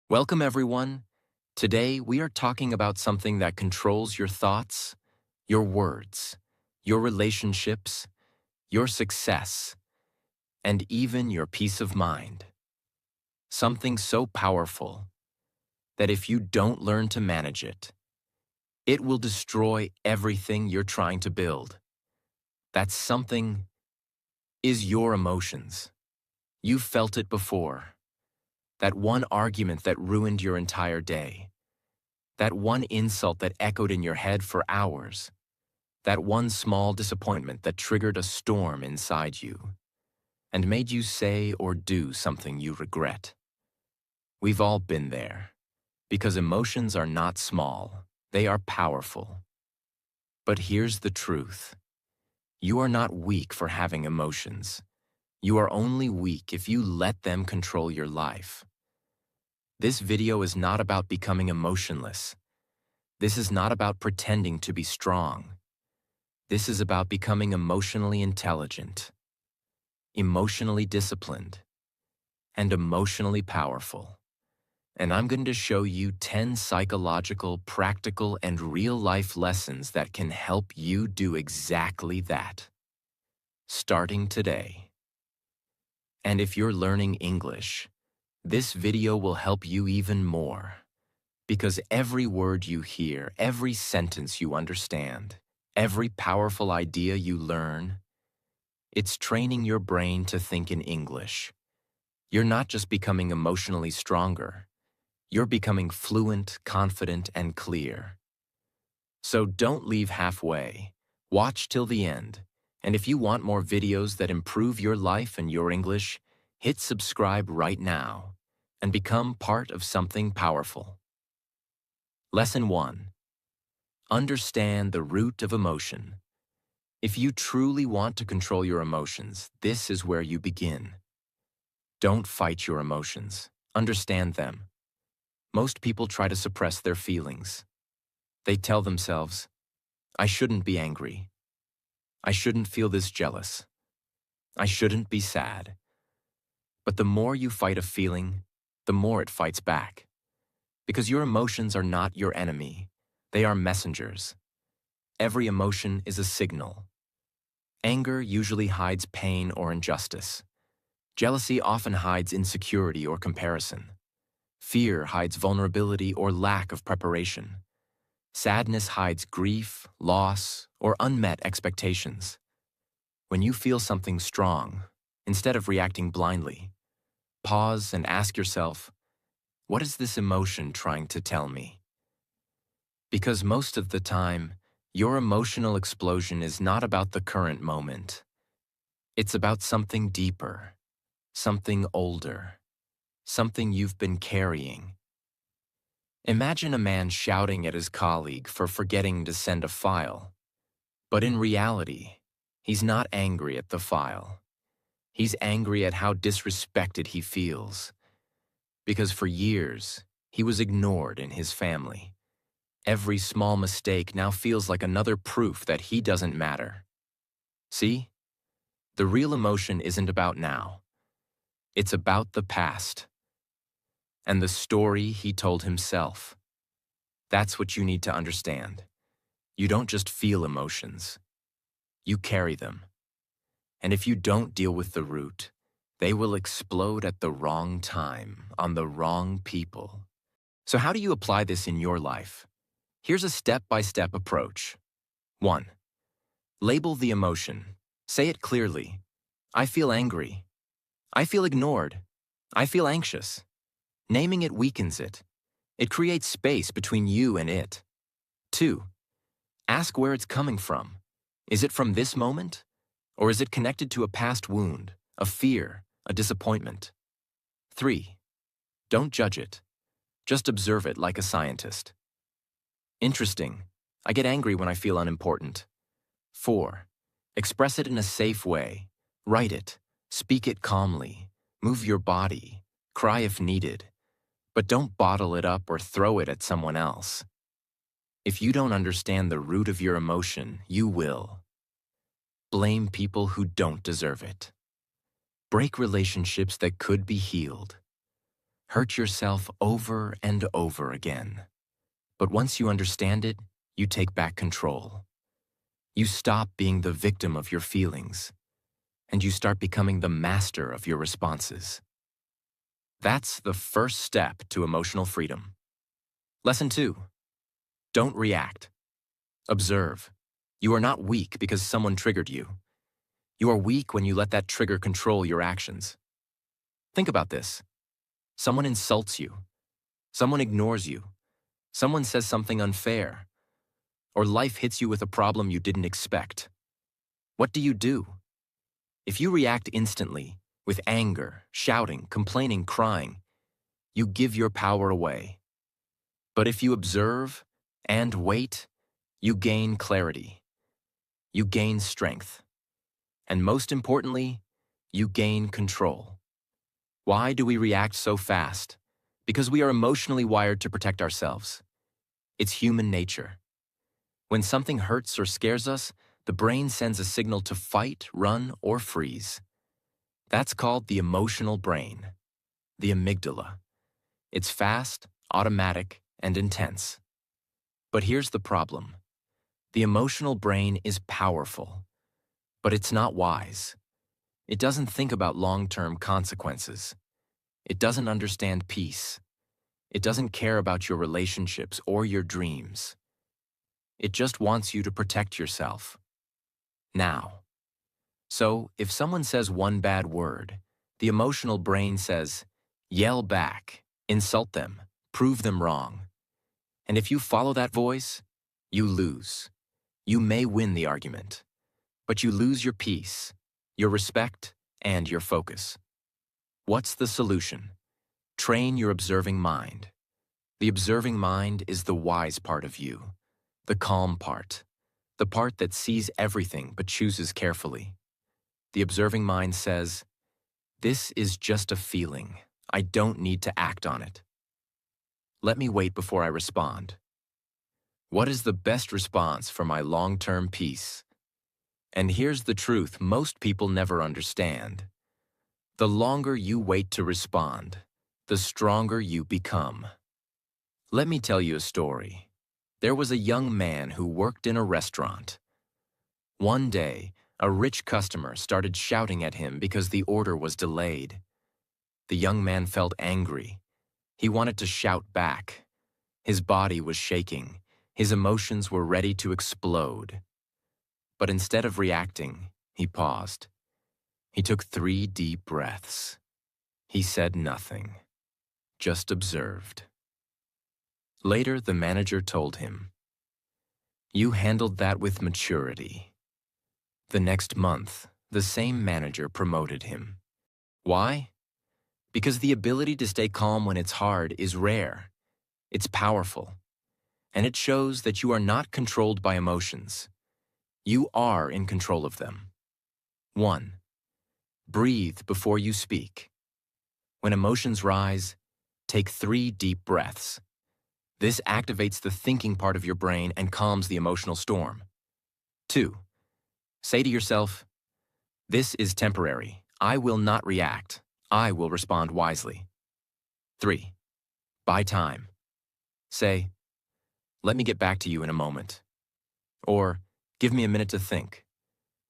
Welcome, everyone. Today, we are talking about something that controls your thoughts, your words, your relationships, your success, and even your peace of mind. Something so powerful that if you don't learn to manage it, it will destroy everything you're trying to build. That something is your emotions. You've felt it before. That one argument that ruined your entire day. That one insult that echoed in your head for hours. That one small disappointment that triggered a storm inside you and made you say or do something you regret. We've all been there, because emotions are not small, they are powerful. But here's the truth. You are not weak for having emotions. You are only weak if you let them control your life. This video is not about becoming emotionless. This is not about pretending to be strong. This is about becoming emotionally intelligent, emotionally disciplined, and emotionally powerful. And I'm going to show you 10 psychological, practical, and real-life lessons that can help you do exactly that, starting today. And if you're learning English, this video will help you even more, because every word you hear, every sentence you understand, every powerful idea you learn, it's training your brain to think in English. You're not just becoming emotionally stronger. You're becoming fluent, confident, and clear. So don't leave halfway. Watch till the end. And if you want more videos that improve your life and your English, hit subscribe right now and become part of something powerful. Lesson 1. Understand the root of emotion. If you truly want to control your emotions, this is where you begin. Don't fight your emotions. Understand them. Most people try to suppress their feelings. They tell themselves, I shouldn't be angry. I shouldn't feel this jealous. I shouldn't be sad. But the more you fight a feeling, the more it fights back. Because your emotions are not your enemy. They are messengers. Every emotion is a signal. Anger usually hides pain or injustice. Jealousy often hides insecurity or comparison. Fear hides vulnerability or lack of preparation. Sadness hides grief, loss, or unmet expectations. When you feel something strong, instead of reacting blindly, pause and ask yourself, what is this emotion trying to tell me? Because most of the time, your emotional explosion is not about the current moment. It's about something deeper, something older, something you've been carrying. Imagine a man shouting at his colleague for forgetting to send a file. But in reality, he's not angry at the file. He's angry at how disrespected he feels. Because for years, he was ignored in his family. Every small mistake now feels like another proof that he doesn't matter. See? The real emotion isn't about now. It's about the past. And the story he told himself. That's what you need to understand. You don't just feel emotions. You carry them. And if you don't deal with the root, they will explode at the wrong time, on the wrong people. So how do you apply this in your life? Here's a step-by-step approach. 1. Label the emotion. Say it clearly. I feel angry. I feel ignored. I feel anxious. Naming it weakens it. It creates space between you and it. 2. Ask where it's coming from. Is it from this moment? Or is it connected to a past wound, a fear, a disappointment? 3. Don't judge it. Just observe it like a scientist. Interesting. I get angry when I feel unimportant. 4. Express it in a safe way. Write it. Speak it calmly. Move your body. Cry if needed. But don't bottle it up or throw it at someone else. If you don't understand the root of your emotion, you will. Blame people who don't deserve it. Break relationships that could be healed. Hurt yourself over and over again. But once you understand it, you take back control. You stop being the victim of your feelings, and you start becoming the master of your responses. That's the first step to emotional freedom. Lesson 2. Don't react. Observe. You are not weak because someone triggered you. You are weak when you let that trigger control your actions. Think about this. Someone insults you. Someone ignores you. Someone says something unfair. Or life hits you with a problem you didn't expect. What do? If you react instantly, with anger, shouting, complaining, crying, you give your power away. But if you observe and wait, you gain clarity. You gain strength. And most importantly, you gain control. Why do we react so fast? Because we are emotionally wired to protect ourselves. It's human nature. When something hurts or scares us, the brain sends a signal to fight, run, or freeze. That's called the emotional brain, the amygdala. It's fast, automatic, and intense. But here's the problem. The emotional brain is powerful, but it's not wise. It doesn't think about long-term consequences. It doesn't understand peace. It doesn't care about your relationships or your dreams. It just wants you to protect yourself. Now. So, if someone says one bad word, the emotional brain says, yell back, insult them, prove them wrong. And if you follow that voice, you lose. You may win the argument, but you lose your peace, your respect, and your focus. What's the solution? Train your observing mind. The observing mind is the wise part of you, the calm part, the part that sees everything but chooses carefully. The observing mind says, this is just a feeling. I don't need to act on it. Let me wait before I respond. What is the best response for my long-term peace? And here's the truth most people never understand. The longer you wait to respond, the stronger you become. Let me tell you a story. There was a young man who worked in a restaurant. One day, a rich customer started shouting at him because the order was delayed. The young man felt angry. He wanted to shout back. His body was shaking. His emotions were ready to explode. But instead of reacting, he paused. He took 3 deep breaths. He said nothing, just observed. Later, the manager told him, "You handled that with maturity." The next month, the same manager promoted him. Why? Because the ability to stay calm when it's hard is rare. It's powerful. And it shows that you are not controlled by emotions. You are in control of them. 1. Breathe before you speak. When emotions rise, take 3 deep breaths. This activates the thinking part of your brain and calms the emotional storm. 2. Say to yourself, "This is temporary. I will not react. I will respond wisely." 3. Buy time. Say, "Let me get back to you in a moment." Or, "Give me a minute to think."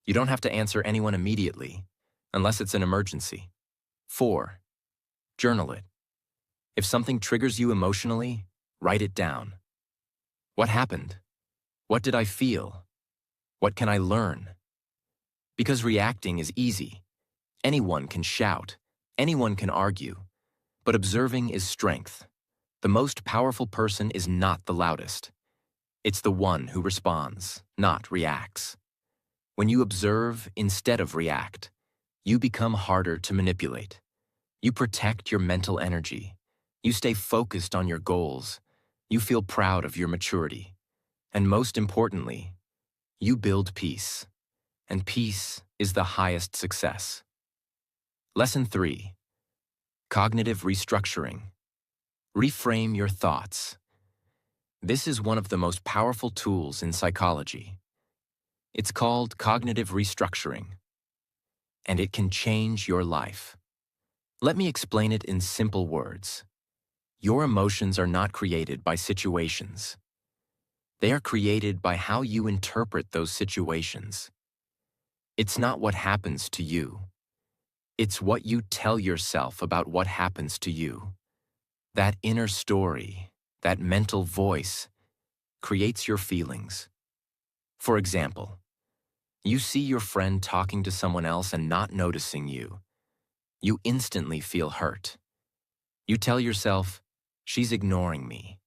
You don't have to answer anyone immediately, unless it's an emergency. 4. Journal it. If something triggers you emotionally, write it down. What happened? What did I feel? What can I learn? Because reacting is easy. Anyone can shout. Anyone can argue. But observing is strength. The most powerful person is not the loudest. It's the one who responds, not reacts. When you observe instead of react, you become harder to manipulate. You protect your mental energy. You stay focused on your goals. You feel proud of your maturity. And most importantly, you build peace. And peace is the highest success. Lesson 3. Cognitive restructuring. Reframe your thoughts. This is one of the most powerful tools in psychology. It's called cognitive restructuring, and it can change your life. Let me explain it in simple words. Your emotions are not created by situations. They are created by how you interpret those situations. It's not what happens to you. It's what you tell yourself about what happens to you. That inner story, that mental voice, creates your feelings. For example, you see your friend talking to someone else and not noticing you. You instantly feel hurt. You tell yourself, she's ignoring me.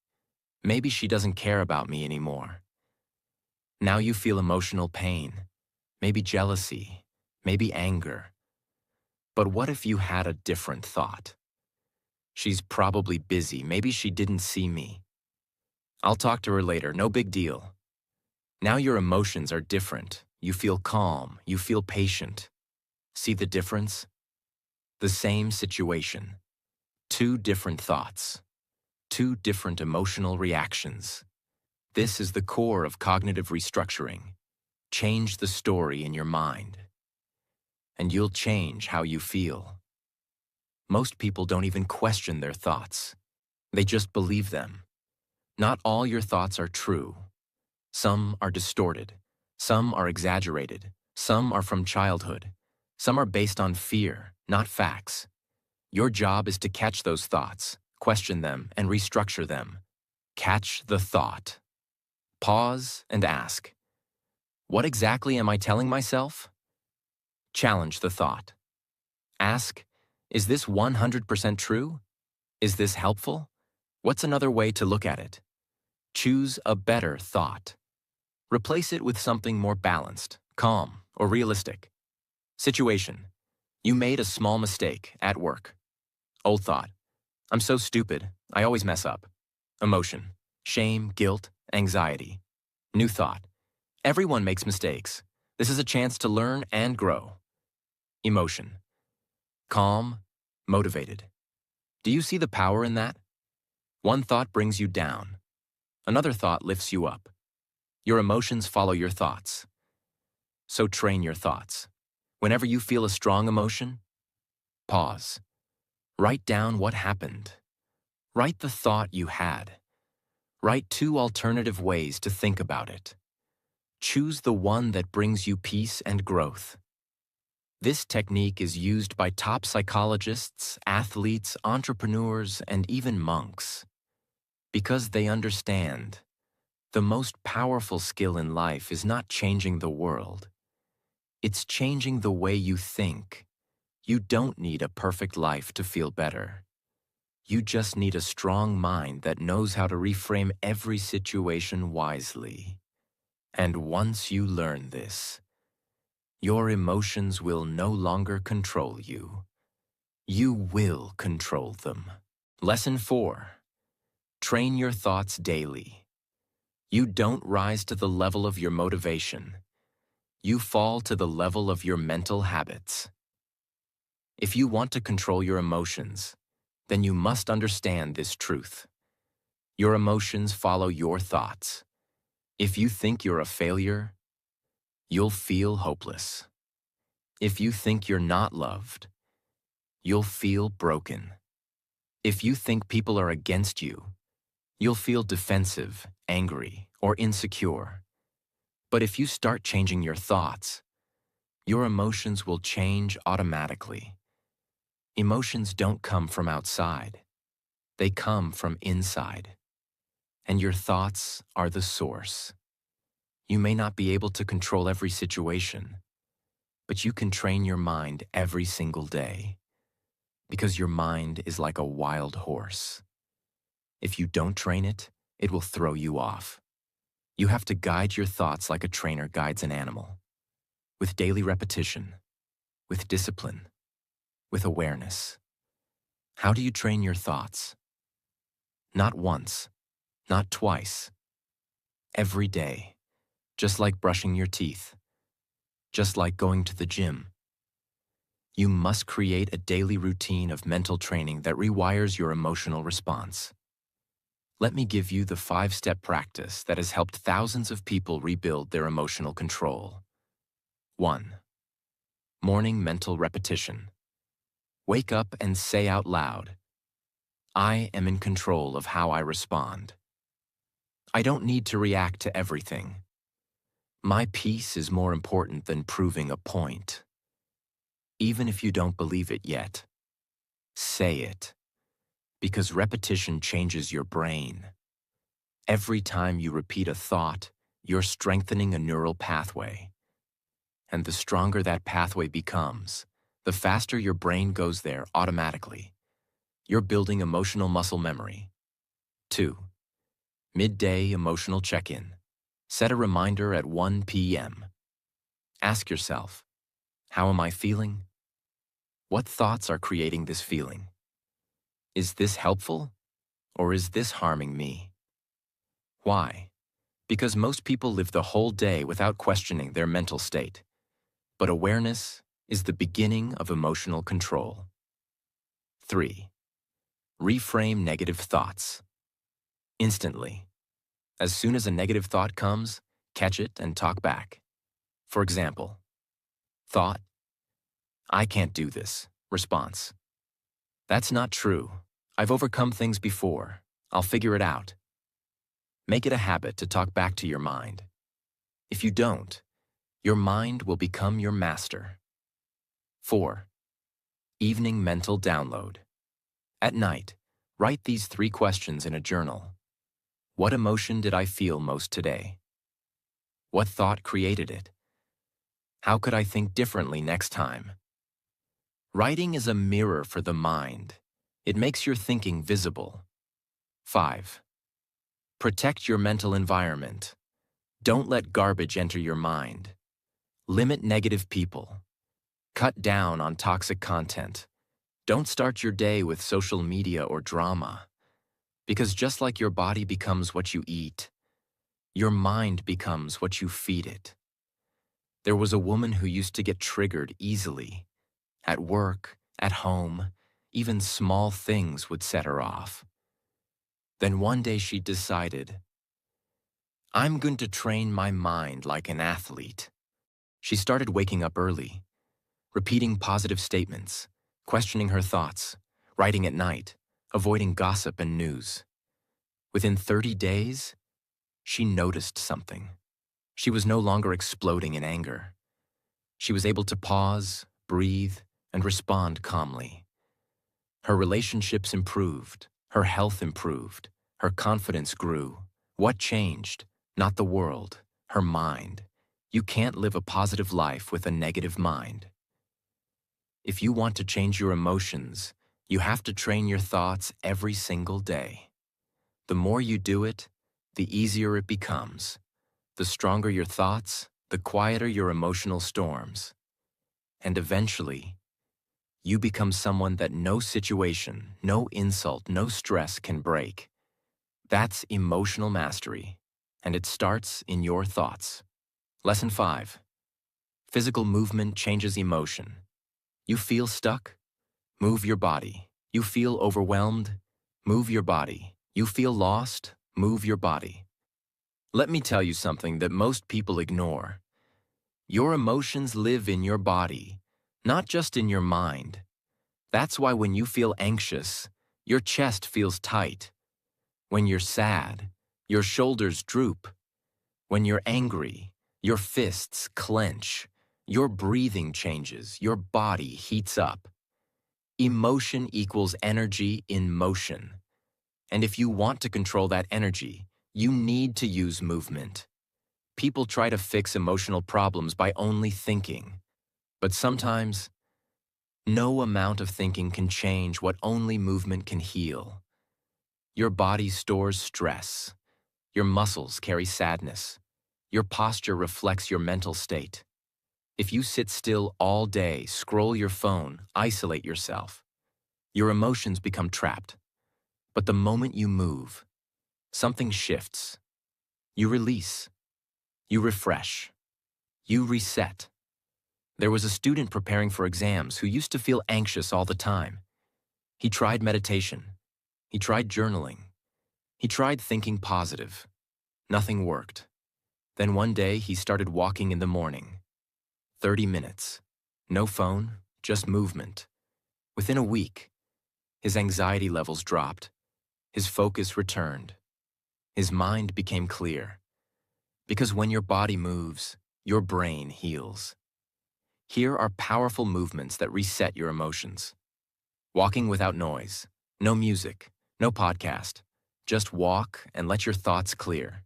Maybe she doesn't care about me anymore. Now you feel emotional pain, maybe jealousy, maybe anger. But what if you had a different thought? She's probably busy, maybe she didn't see me. I'll talk to her later, no big deal. Now your emotions are different. You feel calm, you feel patient. See the difference? The same situation. Two different thoughts. Two different emotional reactions. This is the core of cognitive restructuring. Change the story in your mind, and you'll change how you feel. Most people don't even question their thoughts. They just believe them. Not all your thoughts are true. Some are distorted. Some are exaggerated. Some are from childhood. Some are based on fear, not facts. Your job is to catch those thoughts, question them, and restructure them. Catch the thought. Pause and ask, what exactly am I telling myself? Challenge the thought. Ask, is this 100% true? Is this helpful? What's another way to look at it? Choose a better thought. Replace it with something more balanced, calm, or realistic. Situation. You made a small mistake at work. Old thought. I'm so stupid. I always mess up. Emotion. Shame, guilt, anxiety. New thought. Everyone makes mistakes. This is a chance to learn and grow. Emotion. Calm, motivated. Do you see the power in that? One thought brings you down. Another thought lifts you up. Your emotions follow your thoughts. So train your thoughts. Whenever you feel a strong emotion, pause. Write down what happened. Write the thought you had. Write 2 alternative ways to think about it. Choose the one that brings you peace and growth. This technique is used by top psychologists, athletes, entrepreneurs, and even monks. Because they understand, the most powerful skill in life is not changing the world. It's changing the way you think. You don't need a perfect life to feel better. You just need a strong mind that knows how to reframe every situation wisely. And once you learn this, your emotions will no longer control you. You will control them. Lesson 4. Train your thoughts daily. You don't rise to the level of your motivation. You fall to the level of your mental habits. If you want to control your emotions, then you must understand this truth. Your emotions follow your thoughts. If you think you're a failure, you'll feel hopeless. If you think you're not loved, you'll feel broken. If you think people are against you, you'll feel defensive, angry, or insecure. But if you start changing your thoughts, your emotions will change automatically. Emotions don't come from outside. They come from inside. And your thoughts are the source. You may not be able to control every situation, but you can train your mind every single day. Because your mind is like a wild horse. If you don't train it, it will throw you off. You have to guide your thoughts like a trainer guides an animal. With daily repetition, with discipline, with awareness. How do you train your thoughts? Not once, not twice. Every day, just like brushing your teeth, just like going to the gym. You must create a daily routine of mental training that rewires your emotional response. Let me give you the 5-step practice that has helped thousands of people rebuild their emotional control. 1. Morning mental repetition. Wake up and say out loud, I am in control of how I respond. I don't need to react to everything. My peace is more important than proving a point. Even if you don't believe it yet, say it, because repetition changes your brain. Every time you repeat a thought, you're strengthening a neural pathway. And the stronger that pathway becomes, the faster your brain goes there automatically. You're building emotional muscle memory. 2. Midday emotional check-in. Set a reminder at 1 p.m. Ask yourself, how am I feeling? What thoughts are creating this feeling? Is this helpful, or is this harming me? Why? Because most people live the whole day without questioning their mental state. But awareness is the beginning of emotional control. 3. Reframe negative thoughts. Instantly. As soon as a negative thought comes, catch it and talk back. For example, thought, I can't do this. Response, that's not true. I've overcome things before. I'll figure it out. Make it a habit to talk back to your mind. If you don't, your mind will become your master. 4. Evening mental download. At night, write these 3 questions in a journal. What emotion did I feel most today? What thought created it? How could I think differently next time? Writing is a mirror for the mind. It makes your thinking visible. 5. Protect your mental environment. Don't let garbage enter your mind. Limit negative people. Cut down on toxic content. Don't start your day with social media or drama. Because just like your body becomes what you eat, your mind becomes what you feed it. There was a woman who used to get triggered easily. At work, at home, even small things would set her off. Then one day she decided, I'm going to train my mind like an athlete. She started waking up early, repeating positive statements, questioning her thoughts, writing at night, avoiding gossip and news. Within 30 days, she noticed something. She was no longer exploding in anger. She was able to pause, breathe, and respond calmly. Her relationships improved, her health improved, her confidence grew. What changed? Not the world, her mind. You can't live a positive life with a negative mind. If you want to change your emotions, you have to train your thoughts every single day. The more you do it, the easier it becomes. The stronger your thoughts, the quieter your emotional storms. And eventually, you become someone that no situation, no insult, no stress can break. That's emotional mastery, and it starts in your thoughts. Lesson 5. Physical movement changes emotion. You feel stuck? Move your body. You feel overwhelmed? Move your body. You feel lost? Move your body. Let me tell you something that most people ignore. Your emotions live in your body, not just in your mind. That's why when you feel anxious, your chest feels tight. When you're sad, your shoulders droop. When you're angry, your fists clench. Your breathing changes. Your body heats up. Emotion equals energy in motion. And if you want to control that energy, you need to use movement. People try to fix emotional problems by only thinking. But sometimes, no amount of thinking can change what only movement can heal. Your body stores stress. Your muscles carry sadness. Your posture reflects your mental state. If you sit still all day, scroll your phone, isolate yourself, your emotions become trapped. But the moment you move, something shifts. You release. You refresh. You reset. There was a student preparing for exams who used to feel anxious all the time. He tried meditation. He tried journaling. He tried thinking positive. Nothing worked. Then one day he started walking in the morning. 30 minutes. No phone, just movement. Within a week, his anxiety levels dropped, his focus returned, his mind became clear. Because when your body moves, your brain heals. Here are powerful movements that reset your emotions. Walking without noise, no music, no podcast. Just walk and let your thoughts clear.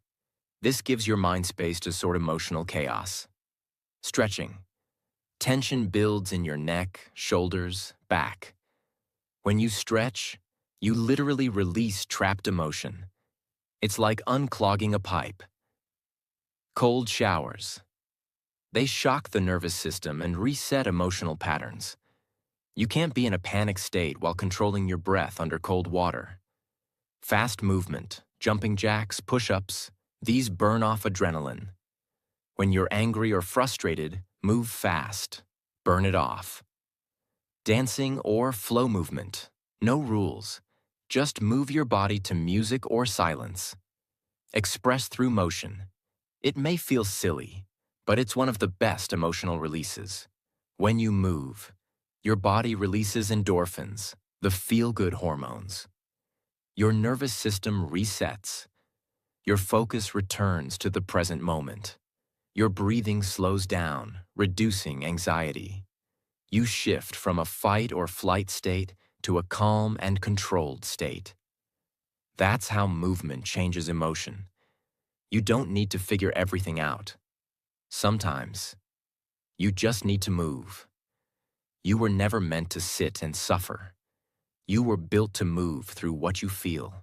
This gives your mind space to sort emotional chaos. Stretching. Tension builds in your neck, shoulders, back. When you stretch, you literally release trapped emotion. It's like unclogging a pipe. Cold showers. They shock the nervous system and reset emotional patterns. You can't be in a panic state while controlling your breath under cold water. Fast movement, jumping jacks, push-ups, these burn off adrenaline. When you're angry or frustrated, move fast. Burn it off. Dancing or flow movement. No rules. Just move your body to music or silence. Express through motion. It may feel silly, but it's one of the best emotional releases. When you move, your body releases endorphins, the feel-good hormones. Your nervous system resets. Your focus returns to the present moment. Your breathing slows down, reducing anxiety. You shift from a fight or flight state to a calm and controlled state. That's how movement changes emotion. You don't need to figure everything out. Sometimes, you just need to move. You were never meant to sit and suffer. You were built to move through what you feel.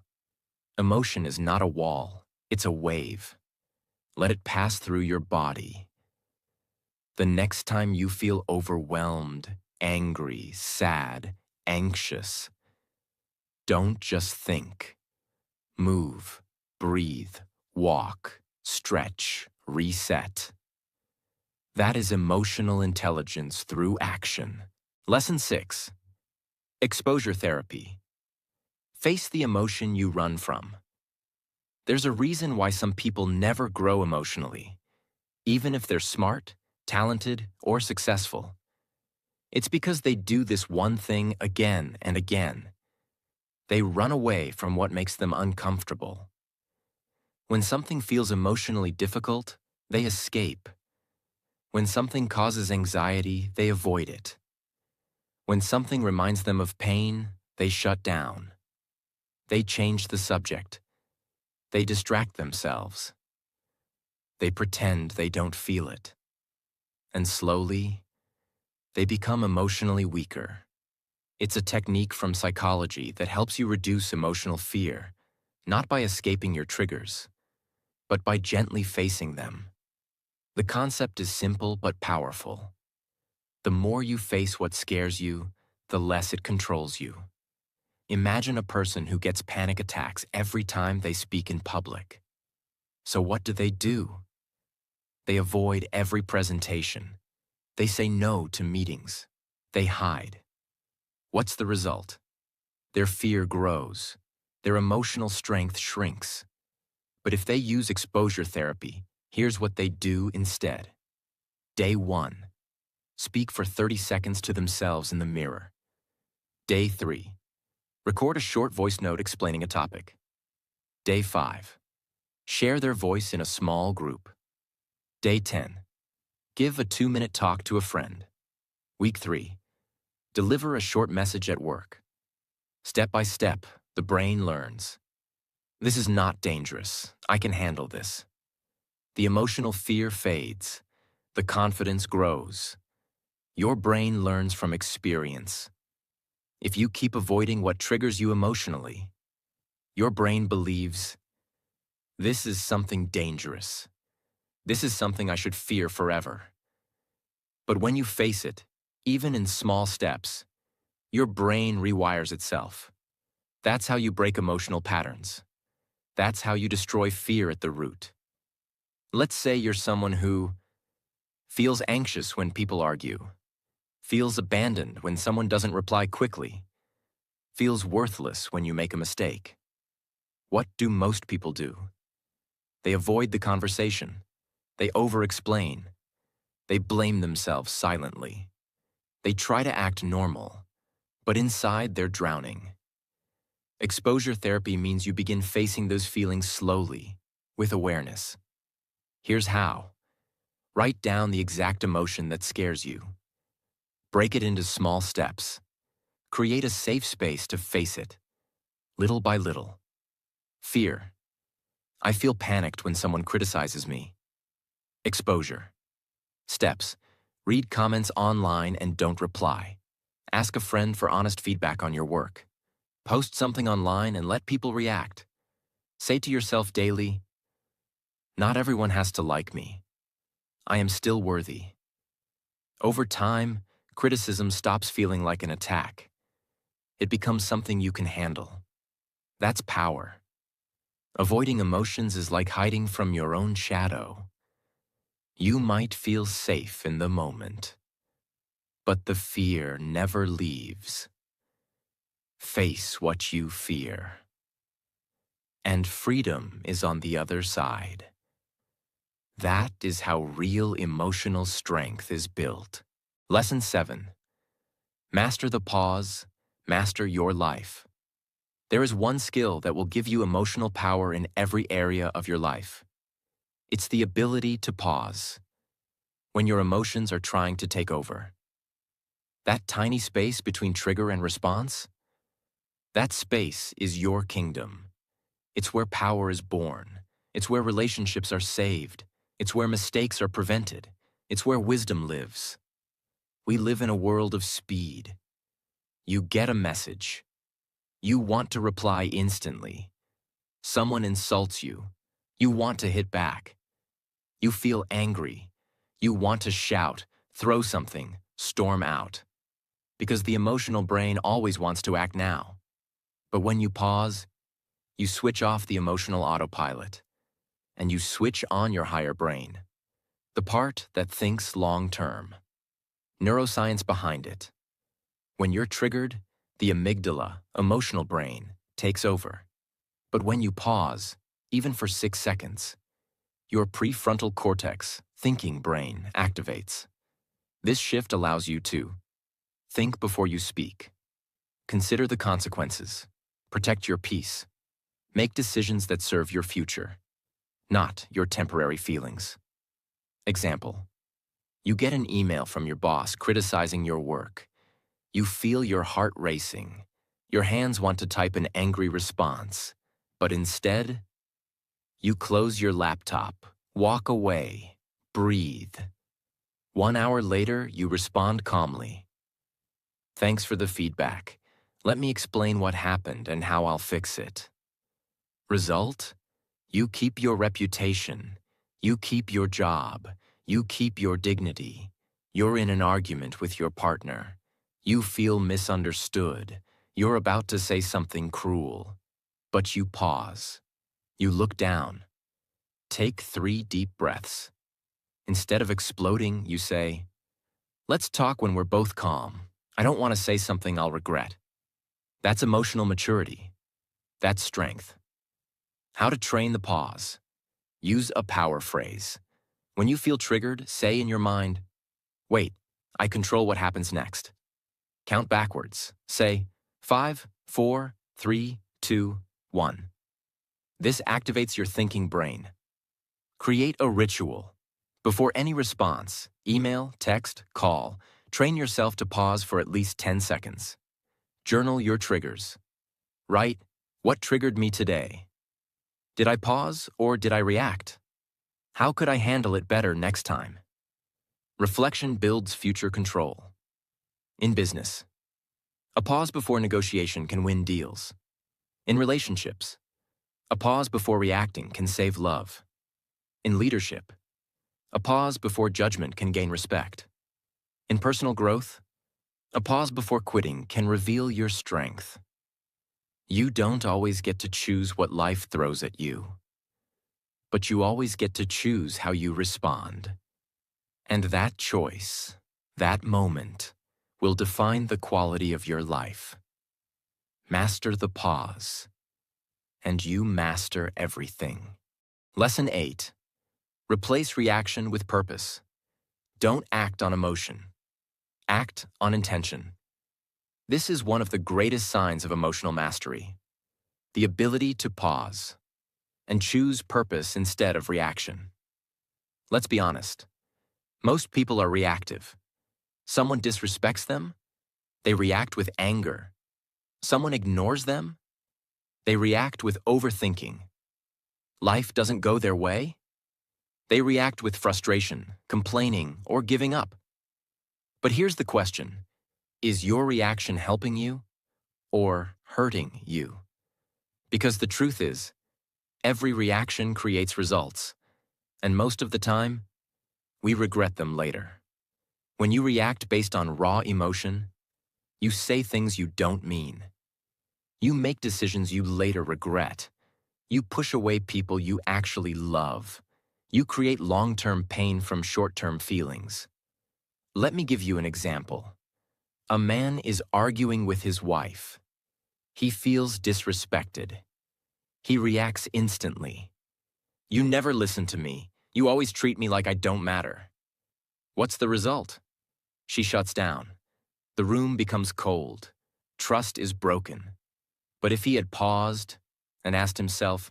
Emotion is not a wall, it's a wave. Let it pass through your body. The next time you feel overwhelmed, angry, sad, anxious, don't just think. Move, breathe, walk, stretch, reset. That is emotional intelligence through action. Lesson 6. Exposure therapy. Face the emotion you run from. There's a reason why some people never grow emotionally, even if they're smart, talented, or successful. It's because they do this one thing again and again. They run away from what makes them uncomfortable. When something feels emotionally difficult, they escape. When something causes anxiety, they avoid it. When something reminds them of pain, they shut down. They change the subject. They distract themselves. They pretend they don't feel it. And slowly, they become emotionally weaker. It's a technique from psychology that helps you reduce emotional fear, not by escaping your triggers, but by gently facing them. The concept is simple but powerful. The more you face what scares you, the less it controls you. Imagine a person who gets panic attacks every time they speak in public. So what do? They avoid every presentation. They say no to meetings. They hide. What's the result? Their fear grows. Their emotional strength shrinks. But if they use exposure therapy, here's what they do instead. Day 1. Speak for 30 seconds to themselves in the mirror. Day 3. Record a short voice note explaining a topic. Day 5. Share their voice in a small group. Day 10. Give a 2-minute talk to a friend. Week 3. Deliver a short message at work. Step by step, the brain learns. This is not dangerous. I can handle this. The emotional fear fades. The confidence grows. Your brain learns from experience. If you keep avoiding what triggers you emotionally, your brain believes, this is something dangerous. This is something I should fear forever. But when you face it, even in small steps, your brain rewires itself. That's how you break emotional patterns. That's how you destroy fear at the root. Let's say you're someone who feels anxious when people argue, feels abandoned when someone doesn't reply quickly, feels worthless when you make a mistake. What do most people do? They avoid the conversation. They over-explain. They blame themselves silently. They try to act normal, but inside they're drowning. Exposure therapy means you begin facing those feelings slowly, with awareness. Here's how. Write down the exact emotion that scares you. Break it into small steps. Create a safe space to face it, little by little. Fear. I feel panicked when someone criticizes me. Exposure. Steps. Read comments online and don't reply. Ask a friend for honest feedback on your work. Post something online and let people react. Say to yourself daily, not everyone has to like me. I am still worthy. Over time, criticism stops feeling like an attack. It becomes something you can handle. That's power. Avoiding emotions is like hiding from your own shadow. You might feel safe in the moment, but the fear never leaves. Face what you fear. And freedom is on the other side. That is how real emotional strength is built. Lesson 7. Master the pause, master your life. There is one skill that will give you emotional power in every area of your life. It's the ability to pause when your emotions are trying to take over. That tiny space between trigger and response, that space is your kingdom. It's where power is born. It's where relationships are saved. It's where mistakes are prevented. It's where wisdom lives. We live in a world of speed. You get a message. You want to reply instantly. Someone insults you. You want to hit back. You feel angry. You want to shout, throw something, storm out. Because the emotional brain always wants to act now. But when you pause, you switch off the emotional autopilot, and you switch on your higher brain, the part that thinks long-term. Neuroscience behind it. When you're triggered, the amygdala, emotional brain, takes over. But when you pause, even for 6 seconds, your prefrontal cortex, thinking brain, activates. This shift allows you to think before you speak, consider the consequences, protect your peace, make decisions that serve your future, not your temporary feelings. Example. You get an email from your boss criticizing your work. You feel your heart racing. Your hands want to type an angry response, but instead, you close your laptop, walk away, breathe. 1 hour later, you respond calmly. Thanks for the feedback. Let me explain what happened and how I'll fix it. Result? You keep your reputation. You keep your job. You keep your dignity. You're in an argument with your partner. You feel misunderstood. You're about to say something cruel. But you pause. You look down. Take 3 deep breaths. Instead of exploding, you say, let's talk when we're both calm. I don't want to say something I'll regret. That's emotional maturity. That's strength. How to train the pause. Use a power phrase. When you feel triggered, say in your mind, wait, I control what happens next. Count backwards. Say 5, 4, 3, 2, 1. This activates your thinking brain. Create a ritual. Before any response, email, text, call, train yourself to pause for at least 10 seconds. Journal your triggers. Write, what triggered me today? Did I pause or did I react? How could I handle it better next time? Reflection builds future control. In business, a pause before negotiation can win deals. In relationships, a pause before reacting can save love. In leadership, a pause before judgment can gain respect. In personal growth, a pause before quitting can reveal your strength. You don't always get to choose what life throws at you, but you always get to choose how you respond. And that choice, that moment, will define the quality of your life. Master the pause, and you master everything. Lesson 8. Replace reaction with purpose. Don't act on emotion. Act on intention. This is one of the greatest signs of emotional mastery, the ability to pause and choose purpose instead of reaction. Let's be honest. Most people are reactive. Someone disrespects them, they react with anger. Someone ignores them, they react with overthinking. Life doesn't go their way, they react with frustration, complaining, or giving up. But here's the question. Is your reaction helping you or hurting you? Because the truth is, every reaction creates results, and most of the time, we regret them later. When you react based on raw emotion, you say things you don't mean. You make decisions you later regret. You push away people you actually love. You create long-term pain from short-term feelings. Let me give you an example. A man is arguing with his wife. He feels disrespected. He reacts instantly. You never listen to me. You always treat me like I don't matter. What's the result? She shuts down. The room becomes cold. Trust is broken. But if he had paused and asked himself,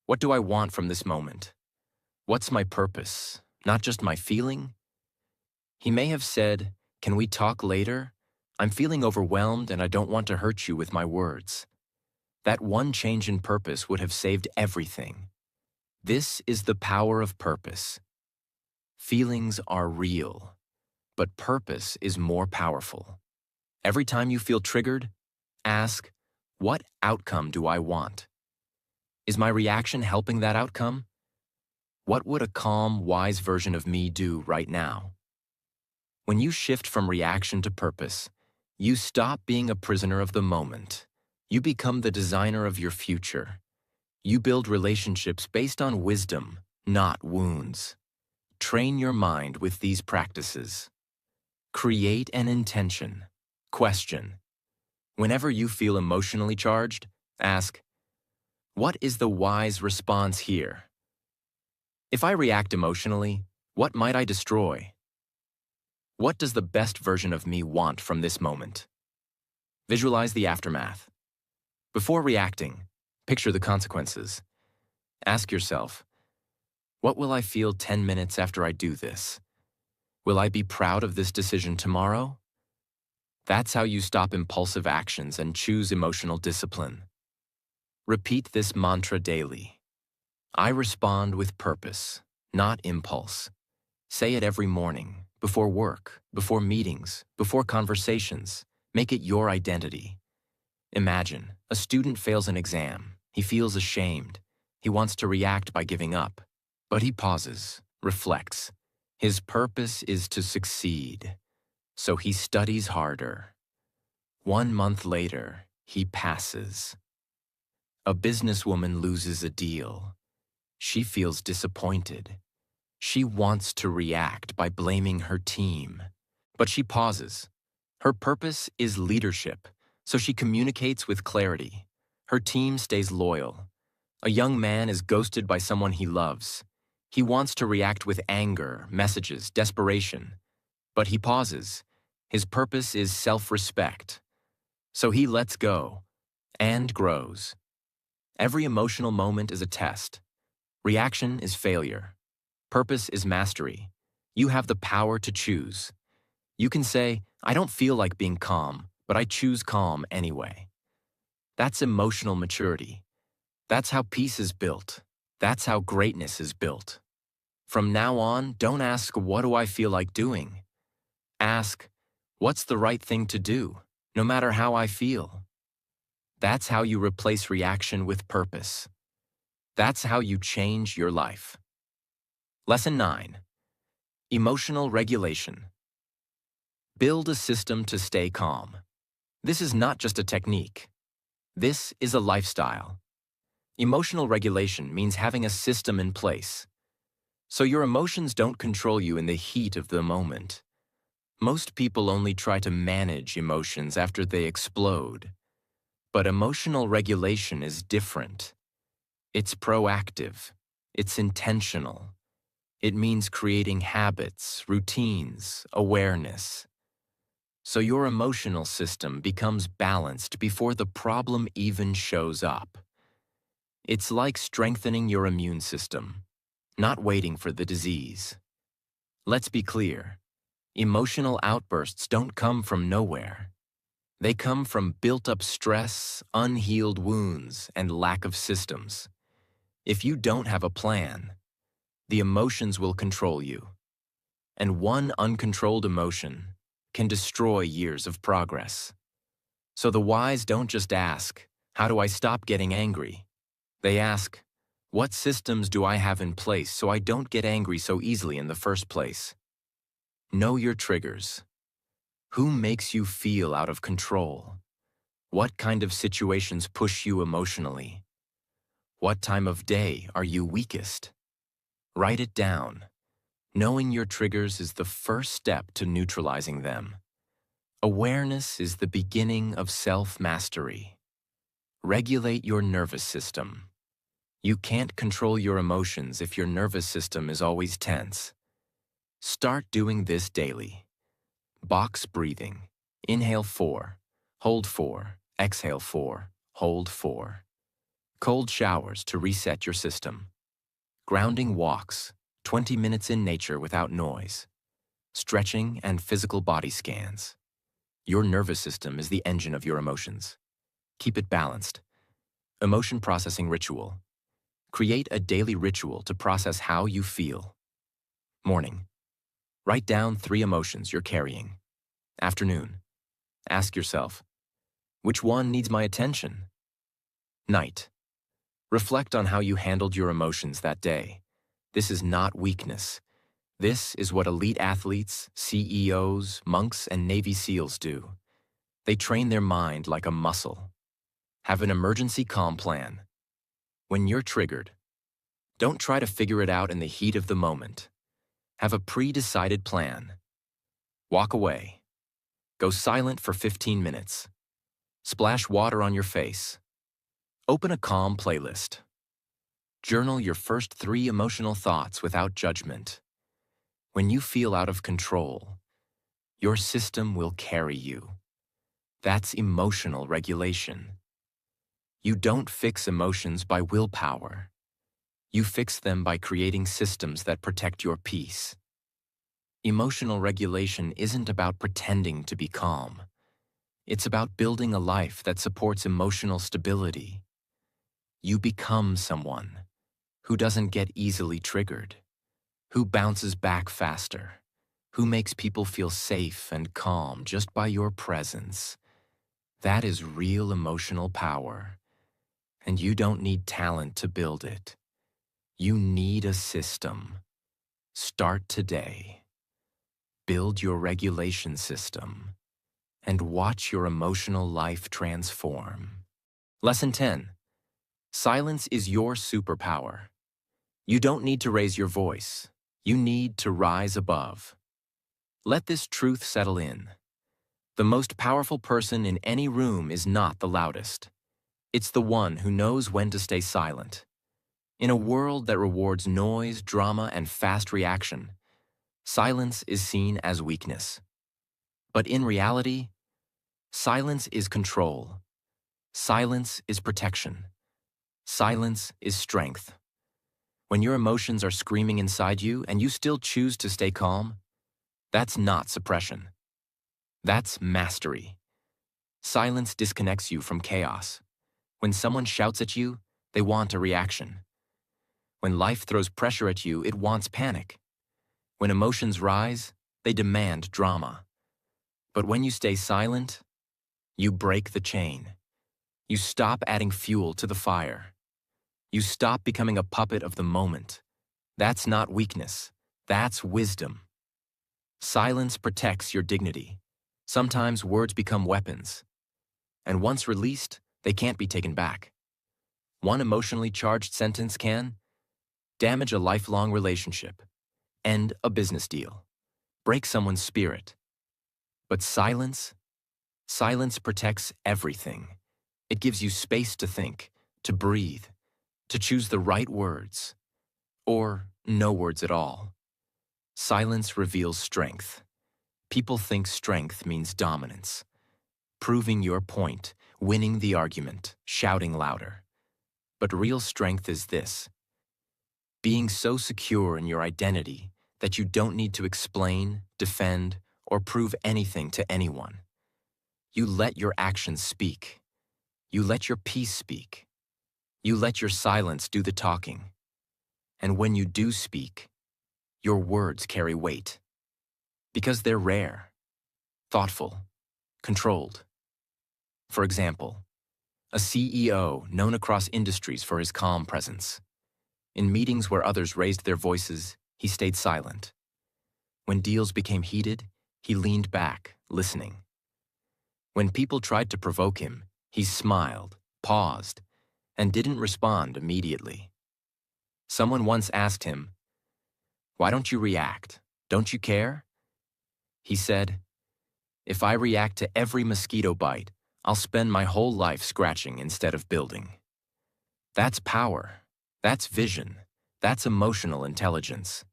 what do I want from this moment? What's my purpose, not just my feeling? He may have said, can we talk later? I'm feeling overwhelmed and I don't want to hurt you with my words. That one change in purpose would have saved everything. This is the power of purpose. Feelings are real, but purpose is more powerful. Every time you feel triggered, ask, what outcome do I want? Is my reaction helping that outcome? What would a calm, wise version of me do right now? When you shift from reaction to purpose, you stop being a prisoner of the moment. You become the designer of your future. You build relationships based on wisdom, not wounds. Train your mind with these practices. Create an intention. Question. Whenever you feel emotionally charged, ask, what is the wise response here? If I react emotionally, what might I destroy? What does the best version of me want from this moment? Visualize the aftermath. Before reacting, picture the consequences. Ask yourself, what will I feel 10 minutes after I do this? Will I be proud of this decision tomorrow? That's how you stop impulsive actions and choose emotional discipline. Repeat this mantra daily. I respond with purpose, not impulse. Say it every morning, before work, before meetings, before conversations. Make it your identity. Imagine, a student fails an exam. He feels ashamed. He wants to react by giving up. But he pauses, reflects. His purpose is to succeed. So he studies harder. 1 month later, he passes. A businesswoman loses a deal. She feels disappointed. She wants to react by blaming her team. But she pauses. Her purpose is leadership, so she communicates with clarity. Her team stays loyal. A young man is ghosted by someone he loves. He wants to react with anger, messages, desperation. But he pauses. His purpose is self-respect. So he lets go and grows. Every emotional moment is a test. Reaction is failure. Purpose is mastery. You have the power to choose. You can say, I don't feel like being calm, but I choose calm anyway. That's emotional maturity. That's how peace is built. That's how greatness is built. From now on, don't ask, what do I feel like doing? Ask, what's the right thing to do, no matter how I feel? That's how you replace reaction with purpose. That's how you change your life. Lesson 9. Emotional regulation. Build a system to stay calm. This is not just a technique. This is a lifestyle. Emotional regulation means having a system in place. So your emotions don't control you in the heat of the moment. Most people only try to manage emotions after they explode. But emotional regulation is different. It's proactive. It's intentional. It means creating habits, routines, awareness. so your emotional system becomes balanced before the problem even shows up. It's like strengthening your immune system, not waiting for the disease. Let's be clear. Emotional outbursts don't come from nowhere. They come from built-up stress, unhealed wounds, and lack of systems. If you don't have a plan, the emotions will control you. And one uncontrolled emotion can destroy years of progress. So the wise don't just ask, "How do I stop getting angry?" They ask, "What systems do I have in place so I don't get angry so easily in the first place?" Know your triggers. Who makes you feel out of control? What kind of situations push you emotionally? What time of day are you weakest? Write it down. Knowing your triggers is the first step to neutralizing them. Awareness is the beginning of self-mastery. Regulate your nervous system. You can't control your emotions if your nervous system is always tense. Start doing this daily. Box breathing. Inhale 4, hold 4, exhale 4, hold 4. Cold showers to reset your system. Grounding walks, 20 minutes in nature without noise. Stretching and physical body scans. Your nervous system is the engine of your emotions. Keep it balanced. Emotion processing ritual. Create a daily ritual to process how you feel. Morning. Write down 3 emotions you're carrying. Afternoon. Ask yourself, which one needs my attention? Night. Reflect on how you handled your emotions that day. This is not weakness. This is what elite athletes, CEOs, monks, and Navy SEALs do. They train their mind like a muscle. Have an emergency calm plan. When you're triggered, don't try to figure it out in the heat of the moment. Have a pre-decided plan. Walk away. Go silent for 15 minutes. Splash water on your face. Open a calm playlist. Journal your first 3 emotional thoughts without judgment. When you feel out of control, your system will carry you. That's emotional regulation. You don't fix emotions by willpower. You fix them by creating systems that protect your peace. Emotional regulation isn't about pretending to be calm. It's about building a life that supports emotional stability. You become someone who doesn't get easily triggered, who bounces back faster, who makes people feel safe and calm just by your presence. That is real emotional power, and you don't need talent to build it. You need a system. Start today. Build your regulation system, and watch your emotional life transform. Lesson 10. Silence is your superpower. You don't need to raise your voice. You need to rise above. Let this truth settle in. The most powerful person in any room is not the loudest. It's the one who knows when to stay silent. In a world that rewards noise, drama, and fast reaction, silence is seen as weakness. But in reality, silence is control. Silence is protection. Silence is strength. When your emotions are screaming inside you and you still choose to stay calm, that's not suppression. That's mastery. Silence disconnects you from chaos. When someone shouts at you, they want a reaction. When life throws pressure at you, it wants panic. When emotions rise, they demand drama. But when you stay silent, you break the chain. You stop adding fuel to the fire. You stop becoming a puppet of the moment. That's not weakness. That's wisdom. Silence protects your dignity. Sometimes words become weapons. And once released, they can't be taken back. One emotionally charged sentence can damage a lifelong relationship, end a business deal, break someone's spirit. But silence protects everything. It gives you space to think, to breathe, to choose the right words, or no words at all. Silence reveals strength. People think strength means dominance, proving your point, winning the argument, shouting louder. But real strength is this: being so secure in your identity that you don't need to explain, defend, or prove anything to anyone. You let your actions speak. You let your peace speak. You let your silence do the talking. And when you do speak, your words carry weight. Because they're rare, thoughtful, controlled. For example, a CEO known across industries for his calm presence. In meetings where others raised their voices, he stayed silent. When deals became heated, he leaned back, listening. When people tried to provoke him, he smiled, paused, and didn't respond immediately. Someone once asked him, "Why don't you react? Don't you care?" He said, "If I react to every mosquito bite, I'll spend my whole life scratching instead of building." That's power. That's vision. That's emotional intelligence.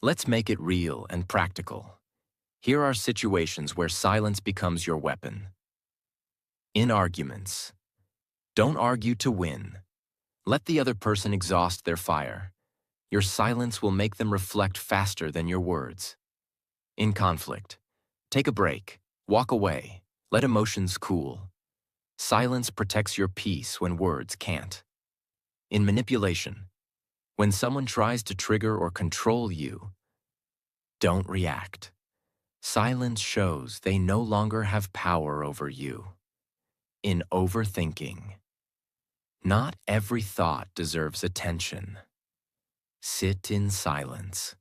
Let's make it real and practical. Here are situations where silence becomes your weapon. In arguments. Don't argue to win. Let the other person exhaust their fire. Your silence will make them reflect faster than your words. In conflict. Take a break. Walk away. Let emotions cool. Silence protects your peace when words can't. In manipulation. When someone tries to trigger or control you, don't react. Silence shows they no longer have power over you. In overthinking. Not every thought deserves attention. Sit in silence.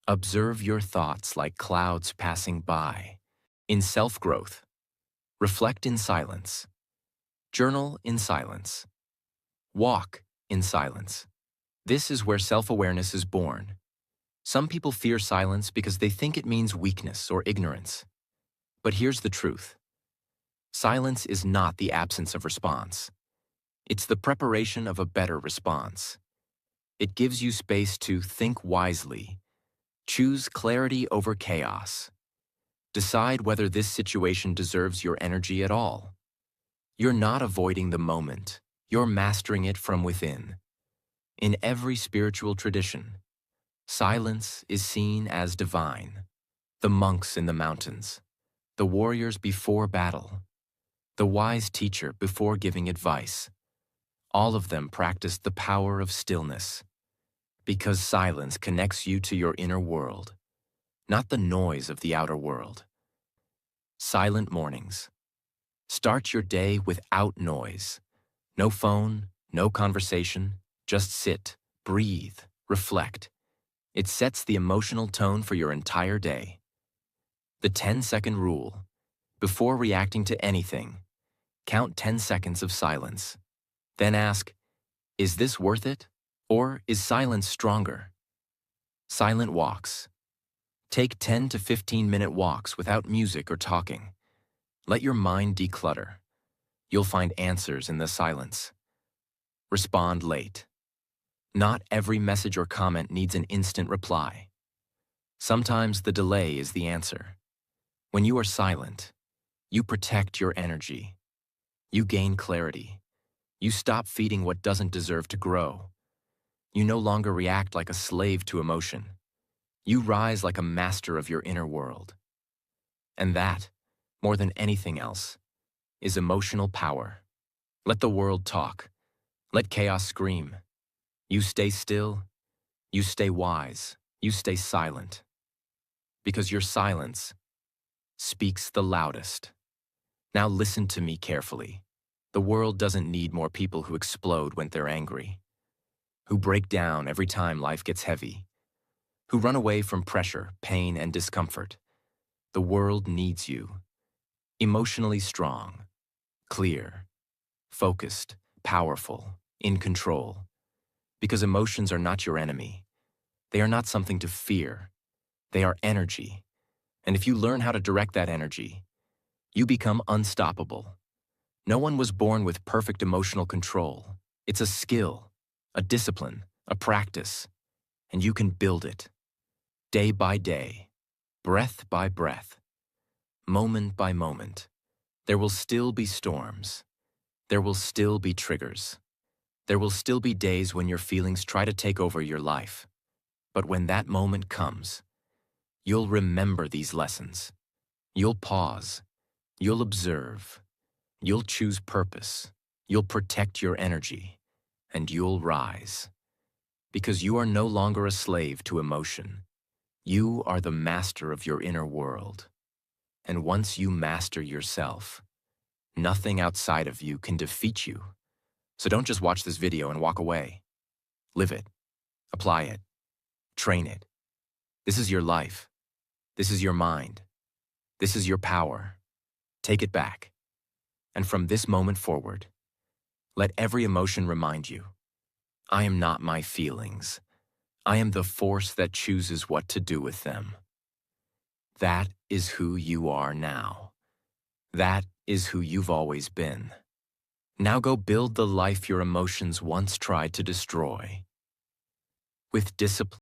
Observe your thoughts like clouds passing by. In self-growth. Reflect in silence. Journal in silence. Walk in silence. This is where self-awareness is born. Some people fear silence because they think it means weakness or ignorance. But here's the truth. Silence is not the absence of response. It's the preparation of a better response. It gives you space to think wisely, choose clarity over chaos, decide whether this situation deserves your energy at all. You're not avoiding the moment, you're mastering it from within. In every spiritual tradition, silence is seen as divine. The monks in the mountains, the warriors before battle, the wise teacher before giving advice. All of them practiced the power of stillness, because silence connects you to your inner world, not the noise of the outer world. Silent mornings. Start your day without noise. No phone, no conversation, just sit, breathe, reflect. It sets the emotional tone for your entire day. The 10-second rule. Before reacting to anything, count 10 seconds of silence. Then ask, is this worth it? Or is silence stronger? Silent walks. Take 10 to 15-minute walks without music or talking. Let your mind declutter. You'll find answers in the silence. Respond late. Not every message or comment needs an instant reply. Sometimes the delay is the answer. When you are silent, you protect your energy. You gain clarity. You stop feeding what doesn't deserve to grow. You no longer react like a slave to emotion. You rise like a master of your inner world. And that, more than anything else, is emotional power. Let the world talk. Let chaos scream. You stay still. You stay wise. You stay silent. Because your silence speaks the loudest. Now listen to me carefully. The world doesn't need more people who explode when they're angry, who break down every time life gets heavy, who run away from pressure, pain, and discomfort. The world needs you. Emotionally strong, clear, focused, powerful, in control. Because emotions are not your enemy. They are not something to fear. They are energy. And if you learn how to direct that energy, you become unstoppable. No one was born with perfect emotional control. It's a skill, a discipline, a practice, and you can build it day by day. breath by breath, moment by moment. There will still be storms. There will still be triggers. There will still be days when your feelings try to take over your life. But when that moment comes, you'll remember these lessons. You'll pause. You'll observe. You'll choose purpose. You'll protect your energy. And you'll rise. Because you are no longer a slave to emotion. You are the master of your inner world. And once you master yourself, nothing outside of you can defeat you. So don't just watch this video and walk away. Live it. Apply it. Train it. This is your life. This is your mind. This is your power. Take it back. And from this moment forward, let every emotion remind you, I am not my feelings. I am the force that chooses what to do with them. That is who you are now. That is who you've always been. Now go build the life your emotions once tried to destroy. With discipline.